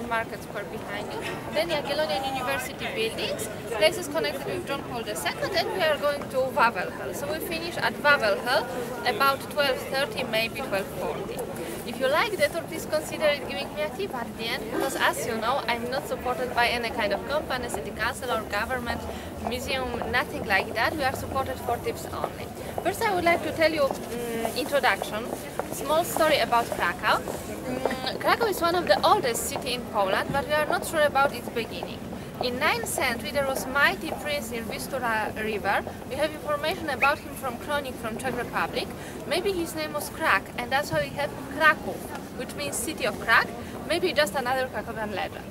Market Square behind you, then Jagiellonian University buildings, places connected with John Paul II, and we are going to Wawelhel. So we finish at Wawelhel about 12:30, maybe 12:40. If you like the tour, please consider giving me a tip at the end, because as you know, I'm not supported by any kind of company, city council or government, museum, nothing like that. We are supported for tips only. First, I would like to tell you introduction, small story about Krakow. Krakow is one of the oldest cities in Poland, but we are not sure about its beginning. In 9th century there was mighty prince near Vistula river. We have information about him from Chronic from Czech Republic. Maybe his name was Krak, and that's why we have Krakow, which means city of Krak. Maybe just another Krakowian legend.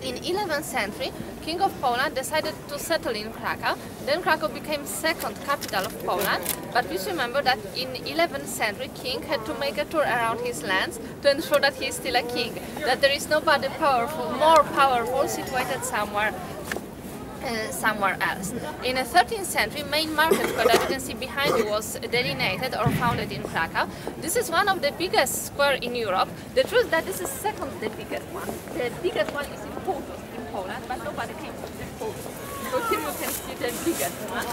In 11th century, King of Poland decided to settle in Krakow. Then Krakow became second capital of Poland. But please remember that in 11th century, King had to make a tour around his lands to ensure that he is still a king, that there is nobody more powerful situated somewhere else. In the 13th century, main market square that you can see behind you was delineated or founded in Krakow. This is one of the biggest square in Europe. The truth is that this is second the biggest one. The biggest one is in Poland, but nobody came to the Poland. So here you can see the biggest one.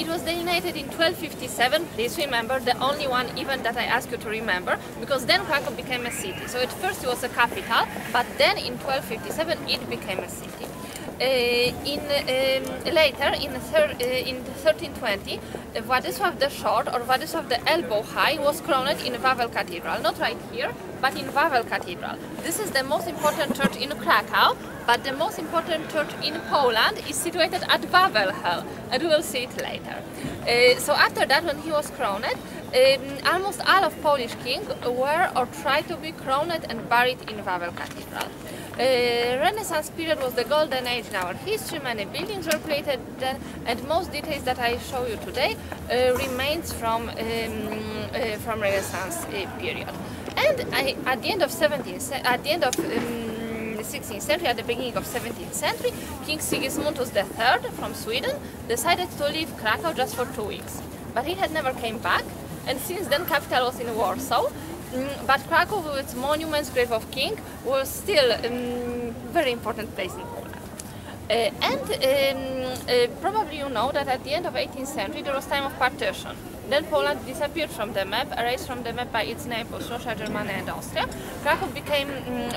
It was delineated in 1257. Please remember the only one event that I ask you to remember, because then Krakow became a city. So at first it was a capital, but then in 1257 it became a city. Later, in 1320, Władysław the Short or Władysław the Elbow High was crowned in Wawel Cathedral. Not right here, but in Wawel Cathedral. This is the most important church in Krakow, but the most important church in Poland is situated at Wawelhel, and we will see it later. So after that, when he was crowned, almost all of Polish kings were or tried to be crowned and buried in Wawel Cathedral. Renaissance period was the golden age in our history. Many buildings were created then, and most details that I show you today remains from Renaissance period. And at the end of 16th century, at the beginning of 17th century, King Sigismundus III from Sweden decided to leave Krakow just for 2 weeks. But he had never came back, and since then capital was in Warsaw. But Krakow, with its monuments, Grave of King, was still a very important place in Poland. Probably you know that at the end of 18th century there was time of partition. Then Poland disappeared from the map, erased from the map by its neighbors, Russia, Germany and Austria. Krakow became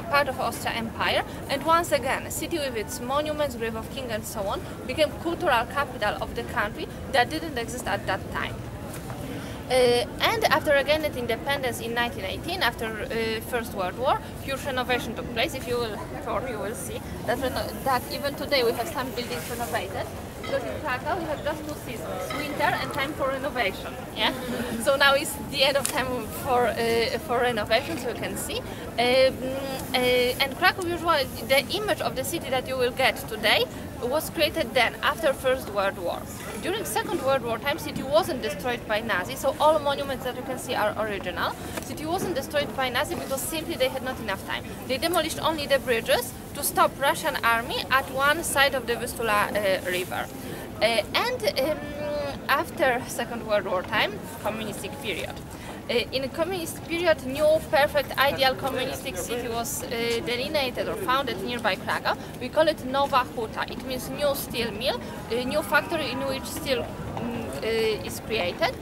part of Austria Empire, and once again, a city with its monuments, Grave of King and so on, became cultural capital of the country that didn't exist at that time. And after again its independence in 1918, after First World War, huge renovation took place. If you will tour, you will see that even today we have some buildings renovated. Because in Krakow we have just 2 seasons, winter and time for renovation. Yeah. So now is the end of time for renovation, so you can see. And Krakow, usually the image of the city that you will get today was created then, after First World War. During Second World War time, city wasn't destroyed by Nazis, so all monuments that you can see are original. City wasn't destroyed by Nazis because simply they had not enough time. They demolished only the bridges to stop Russian army at one side of the Vistula river. After Second World War time, communistic period. In a communist period, new, perfect, ideal communistic city was delineated or founded nearby Krakow. We call it Nowa Huta. It means new steel mill, a new factory in which steel is created.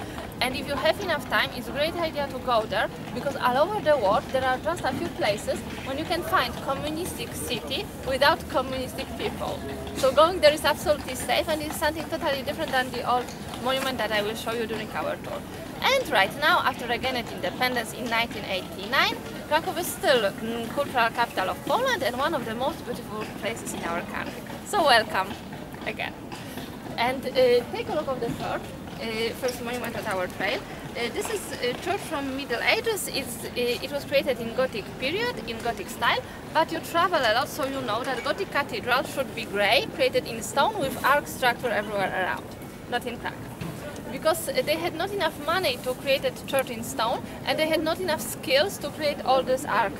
And if you have enough time, it's a great idea to go there, because all over the world there are just a few places when you can find communistic city without communistic people. So going there is absolutely safe, and it's something totally different than the old monument that I will show you during our tour. And right now, after again its independence in 1989, Krakow is still cultural capital of Poland and one of the most beautiful places in our country. So welcome again. And take a look at the church. First monument at our trail. This is a church from Middle Ages. It was created in Gothic period, in Gothic style, but you travel a lot, so you know that Gothic cathedral should be grey, created in stone with arch structure everywhere around, not in Krakow. Because they had not enough money to create a church in stone, and they had not enough skills to create all this arch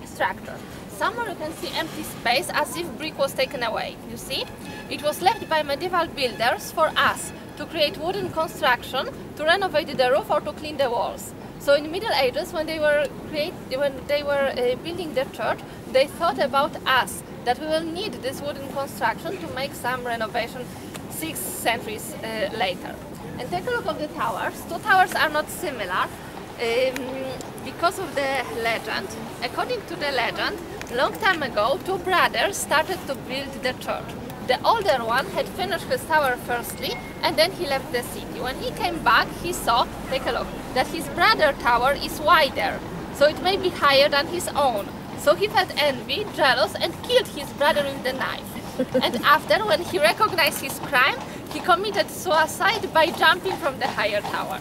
structure. Somewhere you can see empty space as if brick was taken away, you see? It was left by medieval builders for us to create wooden construction, to renovate the roof or to clean the walls. So in the Middle Ages, when they were building the church, they thought about us, that we will need this wooden construction to make some renovation 6 centuries later. And take a look at the towers. Two towers are not similar because of the legend. According to the legend, long time ago, two brothers started to build the church. The older one had finished his tower firstly, and then he left the city. When he came back, he saw, take a look, that his brother's tower is wider, so it may be higher than his own. So he felt envy, jealous, and killed his brother with the knife. And after, when he recognized his crime, he committed suicide by jumping from the higher tower.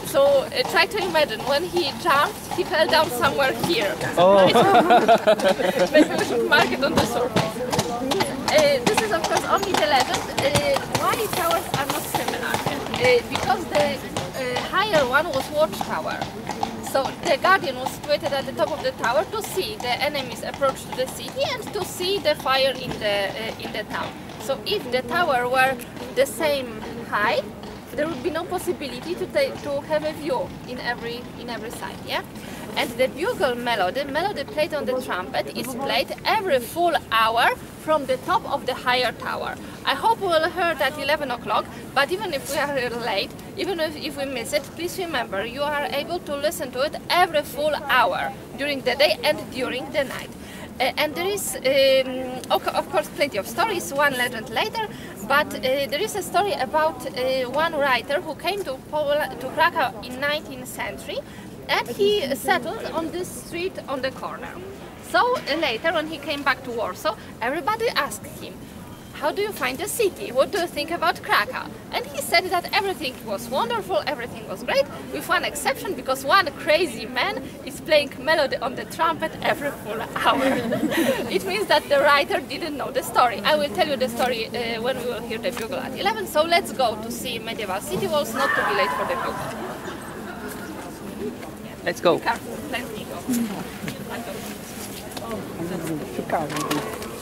So try to imagine, when he jumped, he fell down somewhere here. Oh. Right? Maybe we should mark it on the surface. This is of course only the legend. Why towers are not similar? Because the higher one was watchtower. So the guardian was situated at the top of the tower to see the enemy's approach to the city and to see the fire in the town. So if the tower were the same height, there would be no possibility to have a view in every side. Yeah. And the bugle melody played on the trumpet, is played every full hour from the top of the higher tower. I hope we will hear it at 11 o'clock, but even if we are late, even if we miss it, please remember you are able to listen to it every full hour during the day and during the night. And there is, of course, plenty of stories, one legend later, but there is a story about one writer who came to Krakow in 19th century, and he settled on this street on the corner. So later, when he came back to Warsaw, everybody asked him, how do you find the city? What do you think about Krakow? And he said that everything was wonderful, everything was great, with one exception, because one crazy man is playing melody on the trumpet every full hour. It means that the writer didn't know the story. I will tell you the story when we will hear the bugle at 11, so let's go to see medieval city walls, not to be late for the bugle. Let's go. Be careful, let me go. Ciekawe.